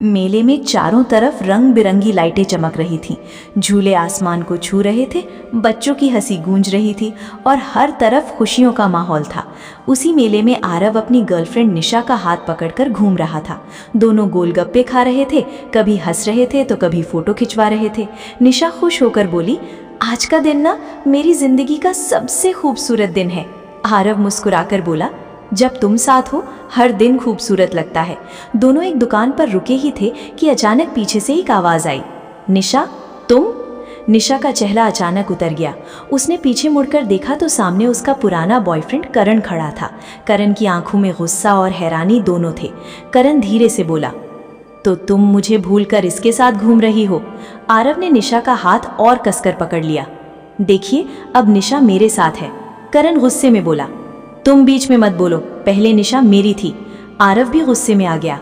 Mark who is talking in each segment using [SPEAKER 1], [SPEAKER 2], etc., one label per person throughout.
[SPEAKER 1] मेले में चारों तरफ रंग बिरंगी लाइटें चमक रही थीं, झूले आसमान को छू रहे थे, बच्चों की हंसी गूंज रही थी और हर तरफ खुशियों का माहौल था। उसी मेले में आरव अपनी गर्लफ्रेंड निशा का हाथ पकड़कर घूम रहा था। दोनों गोलगप्पे खा रहे थे, कभी हंस रहे थे तो कभी फोटो खिंचवा रहे थे। निशा खुश होकर बोली, आज का दिन ना मेरी जिंदगी का सबसे खूबसूरत दिन है। आरव मुस्कुराकर बोला, जब तुम साथ हो हर दिन खूबसूरत लगता है। दोनों एक दुकान पर रुके ही थे कि अचानक पीछे से एक आवाज आई, निशा तुम? निशा का चेहरा अचानक उतर गया। उसने पीछे मुड़कर देखा तो सामने उसका पुराना बॉयफ्रेंड करण खड़ा था। करण की आंखों में गुस्सा और हैरानी दोनों थे। करण धीरे से बोला, तो तुम मुझे भूलकर इसके साथ घूम रही हो? आरव ने निशा का हाथ और कसकर पकड़ लिया। देखिए, अब निशा मेरे साथ है। करण गुस्से में बोला, तुम बीच में मत बोलो, पहले निशा मेरी थी। आरव भी गुस्से में आ गया,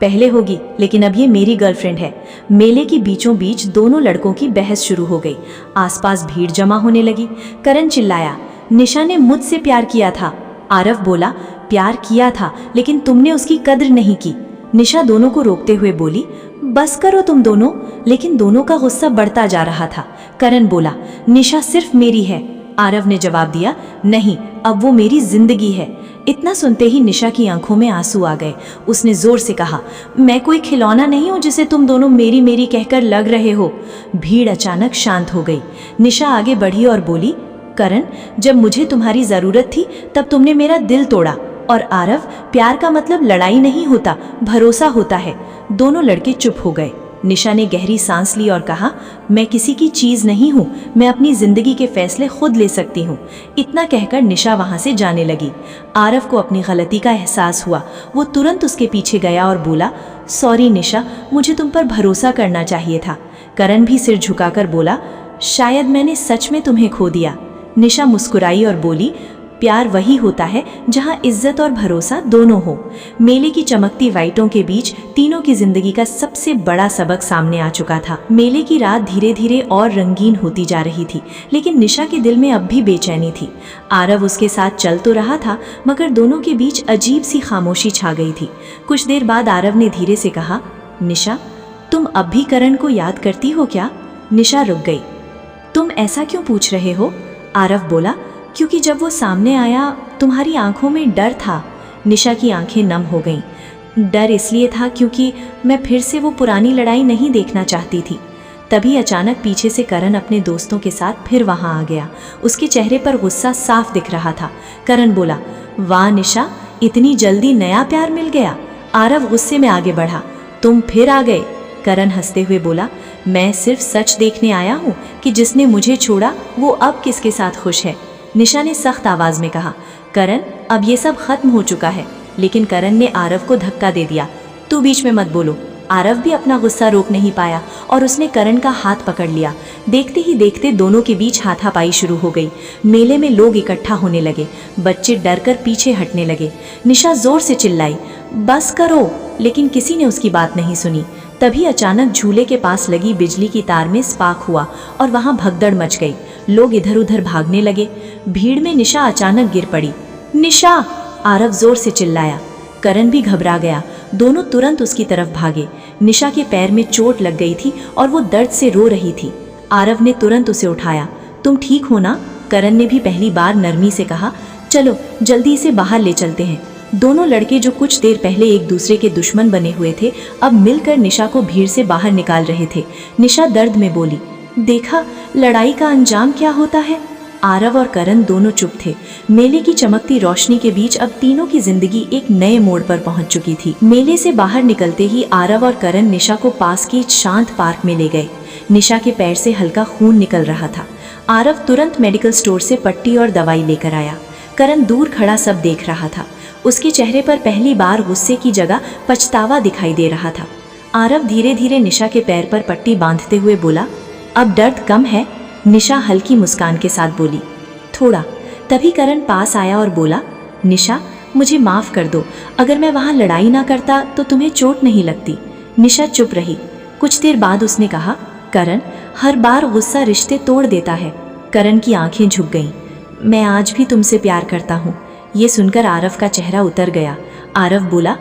[SPEAKER 1] पहले होगी लेकिन अब ये मेरी गर्लफ्रेंड है। मेले की बीचों बीच दोनों लड़कों की बहस शुरू हो गई। आसपास भीड़ जमा होने लगी। करण चिल्लाया, निशा ने मुझसे प्यार किया था। आरव बोला, प्यार किया था लेकिन तुमने उसकी कद्र नहीं की। निशा दोनों को रोकते हुए बोली, बस करो तुम दोनों। लेकिन दोनों का गुस्सा बढ़ता जा रहा था। करण बोला, निशा सिर्फ मेरी है। आरव ने जवाब दिया, नहीं, अब वो मेरी जिंदगी है। इतना सुनते ही निशा की आंखों में आंसू आ गए। उसने जोर से कहा, मैं कोई खिलौना नहीं हूं जिसे तुम दोनों मेरी मेरी कहकर लग रहे हो। भीड़ अचानक शांत हो गई। निशा आगे बढ़ी और बोली, करण, जब मुझे तुम्हारी जरूरत थी तब तुमने मेरा दिल तोड़ा। और आरव, प्यार का मतलब लड़ाई नहीं होता, भरोसा होता है। दोनों लड़के चुप हो गए। निशा ने गहरी सांस ली और कहा, मैं किसी की चीज नहीं हूँ, मैं अपनी जिंदगी के फैसले खुद ले सकती हूँ। इतना कहकर निशा वहां से जाने लगी। आरव को अपनी गलती का एहसास हुआ। वो तुरंत उसके पीछे गया और बोला, सॉरी निशा, मुझे तुम पर भरोसा करना चाहिए था। करण भी सिर झुकाकर बोला, शायद मैंने सच में तुम्हें खो दिया। निशा मुस्कुराई और बोली, प्यार वही होता है जहां इज्जत और भरोसा दोनों हो। मेले की चमकती लाइटों के बीच तीनों की जिंदगी का सबसे बड़ा सबक सामने आ चुका था। मेले की रात धीरे धीरे और रंगीन होती जा रही थी, लेकिन निशा के दिल में अब भी बेचैनी थी। आरव उसके साथ चल तो रहा था, मगर दोनों के बीच अजीब सी खामोशी छा गई थी। कुछ देर बाद आरव ने धीरे से कहा, निशा, तुम अब भी करण को याद करती हो क्या? निशा रुक गई। तुम ऐसा क्यों पूछ रहे हो? आरव बोला, क्योंकि जब वो सामने आया तुम्हारी आंखों में डर था। निशा की आंखें नम हो गईं। डर इसलिए था क्योंकि मैं फिर से वो पुरानी लड़ाई नहीं देखना चाहती थी। तभी अचानक पीछे से करण अपने दोस्तों के साथ फिर वहां आ गया। उसके चेहरे पर गुस्सा साफ दिख रहा था। करण बोला, वाह निशा, इतनी जल्दी नया प्यार मिल गया। आरव गुस्से में आगे बढ़ा, तुम फिर आ गए। करण हंसते हुए बोला, मैं सिर्फ सच देखने आया हूँ कि जिसने मुझे छोड़ा वो अब किसके साथ खुश है। निशा ने सख्त आवाज में कहा, करण, अब ये सब खत्म हो चुका है। लेकिन करण ने आरव को धक्का दे दिया, तू बीच में मत बोलो। आरव भी अपना गुस्सा रोक नहीं पाया और उसने करण का हाथ पकड़ लिया। देखते ही देखते दोनों के बीच हाथापाई शुरू हो गई। मेले में लोग इकट्ठा होने लगे। बच्चे डरकर पीछे हटने लगे। निशा जोर से चिल्लाई, बस करो, लेकिन किसी ने उसकी बात नहीं सुनी। तभी अचानक झूले के पास लगी बिजली की तार में स्पार्क हुआ और वहां भगदड़ मच गई। लोग इधर उधर भागने लगे। भीड़ में निशा अचानक गिर पड़ी। निशा! आरव जोर से चिल्लाया। करण भी घबरा गया। दोनों तुरंत उसकी तरफ भागे। निशा के पैर में चोट लग गई थी और वो दर्द से रो रही थी। आरव ने तुरंत उसे उठाया। तुम ठीक हो ना? करण ने भी पहली बार नरमी से कहा, चलो जल्दी इसे बाहर ले चलते हैं। दोनों लड़के जो कुछ देर पहले एक दूसरे के दुश्मन बने हुए थे, अब मिलकर निशा को भीड़ से बाहर निकाल रहे थे। निशा दर्द में बोली, देखा लड़ाई का अंजाम क्या होता है। आरव और करण दोनों चुप थे। मेले की चमकती रोशनी के बीच अब तीनों की जिंदगी एक नए मोड़ पर पहुंच चुकी थी। मेले से बाहर निकलते ही आरव और करण निशा को पास के शांत पार्क में ले गए। निशा के पैर से हल्का खून निकल रहा था। आरव तुरंत मेडिकल स्टोर से पट्टी और दवाई लेकर आया। करण दूर खड़ा सब देख रहा था। उसके चेहरे पर पहली बार गुस्से की जगह पछतावा दिखाई दे रहा था। आरव धीरे धीरे निशा के पैर पर पट्टी बांधते हुए बोला, अब दर्द कम है? निशा हल्की मुस्कान के साथ बोली, थोड़ा। तभी करण पास आया और बोला, निशा, मुझे माफ कर दो। अगर मैं वहां लड़ाई ना करता तो तुम्हें चोट नहीं लगती। निशा चुप रही। कुछ देर बाद उसने कहा, करण, हर बार गुस्सा रिश्ते तोड़ देता है। करण की आंखें झुक गईं। मैं आज भी तुमसे प्यार करता हूँ। ये सुनकर आरव का चेहरा उतर गया। आरव बोला,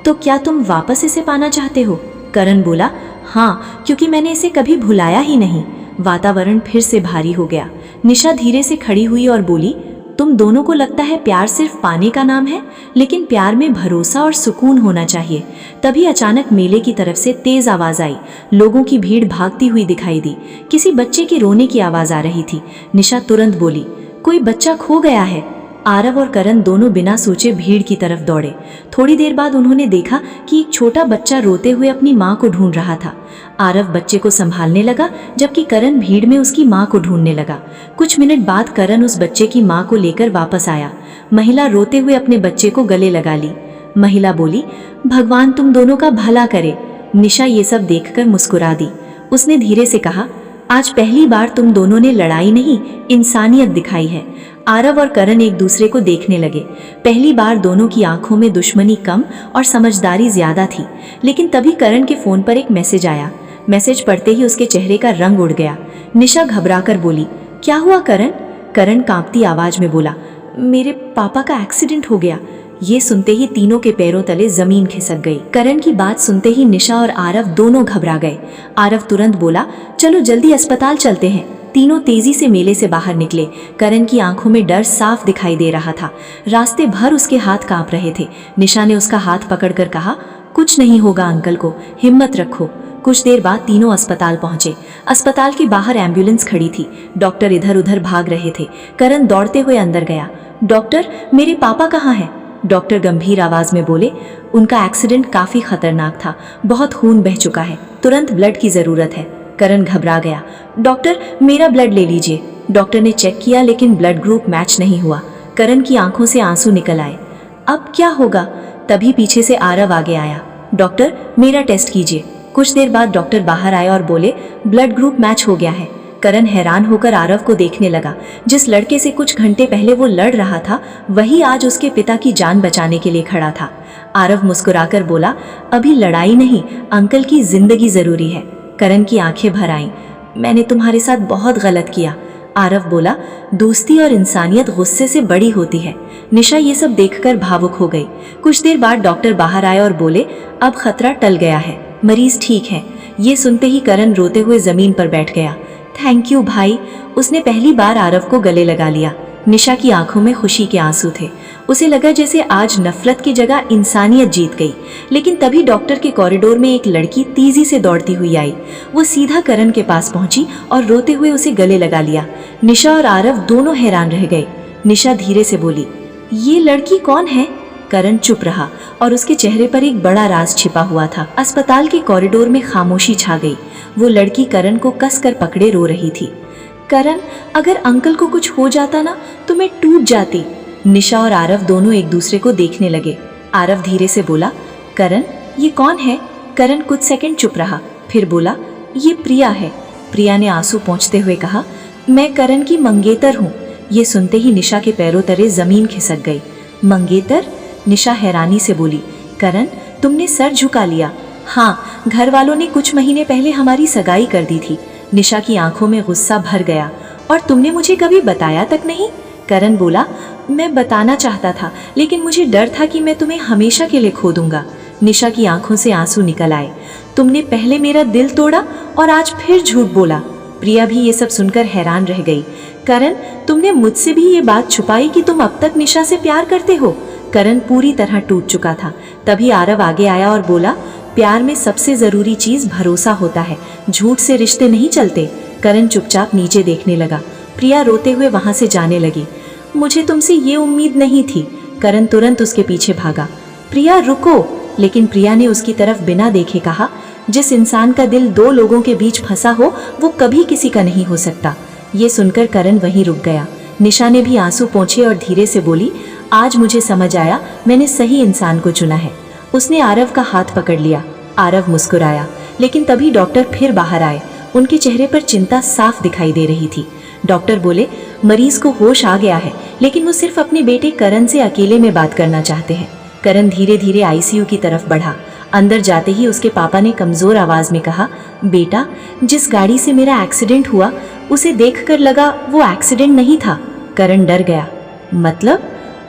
[SPEAKER 1] तो क्या तुम वापस इसे पाना चाहते हो? करण बोला, हाँ, क्योंकि मैंने इसे कभी भुलाया ही नहीं। वातावरण फिर से भारी हो गया। निशा धीरे से खड़ी हुई और बोली, तुम दोनों को लगता है प्यार सिर्फ पाने का नाम है, लेकिन प्यार में भरोसा और सुकून होना चाहिए। तभी अचानक मेले की तरफ से तेज आवाज आई। लोगों की भीड़ भागती हुई दिखाई दी। किसी बच्चे के रोने की आवाज आ रही थी। निशा तुरंत बोली, कोई बच्चा खो गया है। आरव और करण दोनों बिना सोचे भीड़ की तरफ दौड़े। थोड़ी देर बाद उन्होंने देखा कि एक छोटा बच्चा रोते हुए अपनी माँ को ढूंढ रहा था। आरव बच्चे को संभालने लगा, जबकि करण भीड़ में उसकी माँ को ढूंढने लगा। कुछ मिनट बाद करण उस बच्चे की माँ को लेकर वापस आया। महिला रोते हुए अपने बच्चे को गले लगा ली। महिला बोली, भगवान तुम दोनों का भला करे। निशा ये सब देखकर मुस्कुरा दी। उसने धीरे से कहा, आज पहली बार तुम दोनों ने लड़ाई नहीं, इंसानियत दिखाई है। आरव और करण एक दूसरे को देखने लगे। पहली बार दोनों की आंखों में दुश्मनी कम और समझदारी ज्यादा थी। लेकिन तभी करण के फोन पर एक मैसेज आया। मैसेज पढ़ते ही उसके चेहरे का रंग उड़ गया। निशा घबराकर बोली, क्या हुआ करण? करण कांपती आवाज में बोला, मेरे पापा का एक्सीडेंट हो गया। ये सुनते ही तीनों के पैरों तले जमीन खिसक गई। करण की बात सुनते ही निशा और आरव दोनों घबरा गए। आरव तुरंत बोला, चलो जल्दी अस्पताल चलते हैं। तीनों तेजी से मेले से बाहर निकले। करण की आंखों में डर साफ दिखाई दे रहा था। रास्ते भर उसके हाथ कांप रहे थे। निशा ने उसका हाथ पकड़कर कहा, कुछ नहीं होगा अंकल को, हिम्मत रखो। कुछ देर बाद तीनों अस्पताल पहुंचे। अस्पताल के बाहर एम्बुलेंस खड़ी थी। डॉक्टर इधर उधर भाग रहे थे। करण दौड़ते हुए अंदर गया। डॉक्टर, मेरे पापा कहाँ हैं? डॉक्टर गंभीर आवाज में बोले, उनका एक्सीडेंट काफी खतरनाक था, बहुत खून बह चुका है, तुरंत ब्लड की जरूरत है। करण घबरा गया। डॉक्टर, मेरा ब्लड ले लीजिए। डॉक्टर ने चेक किया, लेकिन ब्लड ग्रुप मैच नहीं हुआ। करण की आंखों से आंसू निकल आए। अब क्या होगा? तभी पीछे से आरव आगे आया। डॉक्टर, मेरा टेस्ट कीजिए। कुछ देर बाद डॉक्टर बाहर आए और बोले, ब्लड ग्रुप मैच हो गया है। करण हैरान होकर आरव को देखने लगा। जिस लड़के से कुछ घंटे पहले वो लड़ रहा था, वही आज उसके पिता की जान बचाने के लिए खड़ा था। आरव मुस्कुराकर बोला, अभी लड़ाई नहीं, अंकल की जिंदगी जरूरी है। करण की आंखें भर आईं। मैंने तुम्हारे साथ बहुत गलत किया। आरव बोला, दोस्ती और इंसानियत गुस्से से बड़ी होती है। निशा ये सब देखकर भावुक हो गई। कुछ देर बाद डॉक्टर बाहर आए और बोले, अब खतरा टल गया है, मरीज ठीक है। ये सुनते ही करण रोते हुए जमीन पर बैठ गया। थैंक यू भाई। उसने पहली बार आरव को गले लगा लिया। निशा की आंखों में खुशी के आंसू थे। उसे लगा जैसे आज नफरत की जगह इंसानियत जीत गई। लेकिन तभी डॉक्टर के कॉरिडोर में एक लड़की तेजी से दौड़ती हुई आई। वो सीधा करण के पास पहुंची और रोते हुए उसे गले लगा लिया। निशा और आरव दोनों हैरान रह गए। निशा धीरे से बोली, ये लड़की कौन है? करण चुप रहा और उसके चेहरे पर एक बड़ा राज छिपा हुआ था। अस्पताल के कॉरिडोर में खामोशी छा गई। वो लड़की करण को कसकर पकड़े रो रही थी। करण, अगर अंकल को कुछ हो जाता ना तो मैं टूट जाती। निशा और आरव दोनों एक दूसरे को देखने लगे। आरव धीरे से बोला, करण, ये कौन है? करण कुछ सेकंड चुप रहा, फिर बोला, ये प्रिया है। प्रिया ने आंसू पोंछते हुए कहा, मैं करण की मंगेतर हूँ। ये सुनते ही निशा के पैरों तले जमीन खिसक गई। मंगेतर? निशा हैरानी से बोली, करण, तुमने सर झुका लिया। हाँ, घर वालों ने कुछ महीने पहले हमारी सगाई कर दी थी। निशा की आंखों में गुस्सा भर गया। और तुमने मुझे कभी बताया तक नहीं? करण बोला, मैं बताना चाहता था, लेकिन मुझे डर था कि मैं तुम्हें हमेशा के लिए खो दूंगा। निशा की आंखों से आंसू निकल आए। तुमने पहले मेरा दिल तोड़ा और आज फिर झूठ बोला। प्रिया भी ये सब सुनकर हैरान रह गई। करण, तुमने मुझसे भी ये बात छुपाई कि तुम अब तक निशा से प्यार करते हो। करण पूरी तरह टूट चुका था। तभी आरव आगे आया और बोला, प्यार में सबसे जरूरी चीज भरोसा होता है, झूठ से रिश्ते नहीं चलते। करण चुपचाप नीचे देखने लगा। प्रिया रोते हुए वहां से जाने लगी। मुझे तुमसे ये उम्मीद नहीं थी। करण तुरंत उसके पीछे भागा। प्रिया रुको। लेकिन प्रिया ने उसकी तरफ बिना देखे कहा, जिस इंसान का दिल दो लोगों के बीच फंसा हो वो कभी किसी का नहीं हो सकता। ये सुनकर करण वहीं रुक गया। निशा ने भी आंसू पोंछे और धीरे से बोली, आज मुझे समझ आया, मैंने सही इंसान को चुना है। उसने आरव का हाथ पकड़ लिया। आरव मुस्कुराया, लेकिन तभी डॉक्टर फिर बाहर आए। उनके चेहरे पर चिंता साफ दिखाई दे रही थी। डॉक्टर बोले, मरीज को होश आ गया है, लेकिन वो सिर्फ अपने बेटे करण से अकेले में बात करना चाहते हैं। करण धीरे धीरे आईसीयू की तरफ बढ़ा। अंदर जाते ही उसके पापा ने कमजोर आवाज में कहा, बेटा, जिस गाड़ी से मेरा एक्सीडेंट हुआ उसे देखकर लगा वो एक्सीडेंट नहीं था। करण डर गया। मतलब?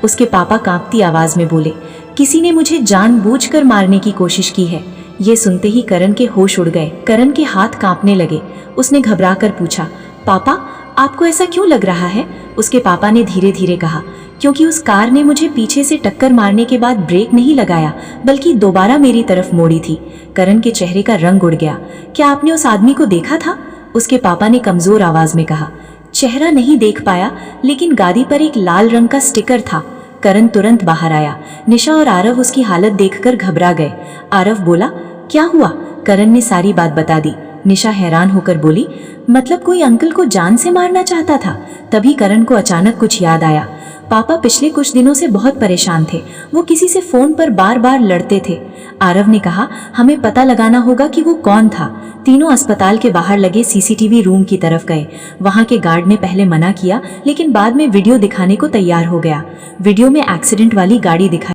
[SPEAKER 1] उसके पापा कांपती आवाज में बोले, किसी ने मुझे जानबूझकर मारने की कोशिश की है। ये सुनते ही करण के होश उड़ गए। करण के हाथ कांपने लगे। उसने घबराकर पूछा, पापा आपको ऐसा क्यों लग रहा है? उसके पापा ने धीरे धीरे कहा, क्योंकि उस कार ने मुझे पीछे से टक्कर मारने के बाद ब्रेक नहीं लगाया, बल्कि दोबारा मेरी तरफ मोड़ी थी। करण के चेहरे का रंग उड़ गया। क्या आपने उस आदमी को देखा था? उसके पापा ने कमजोर आवाज में कहा। चेहरा नहीं देख पाया, लेकिन गाड़ी पर एक लाल रंग का स्टिकर था। करण तुरंत बाहर आया। निशा और आरव उसकी हालत देखकर घबरा गए। आरव बोला, क्या हुआ? करण ने सारी बात बता दी। निशा हैरान होकर बोली, मतलब कोई अंकल को जान से मारना चाहता था। तभी करण को अचानक कुछ याद आया। पापा पिछले कुछ दिनों से बहुत परेशान थे। वो किसी से फोन पर बार बार लड़ते थे। आरव ने कहा, हमें पता लगाना होगा कि वो कौन था। तीनों अस्पताल के बाहर लगे सीसीटीवी रूम की तरफ गए। वहां के गार्ड ने पहले मना किया, लेकिन बाद में वीडियो दिखाने को तैयार हो गया। वीडियो में एक्सीडेंट वाली गाड़ी दिखाई।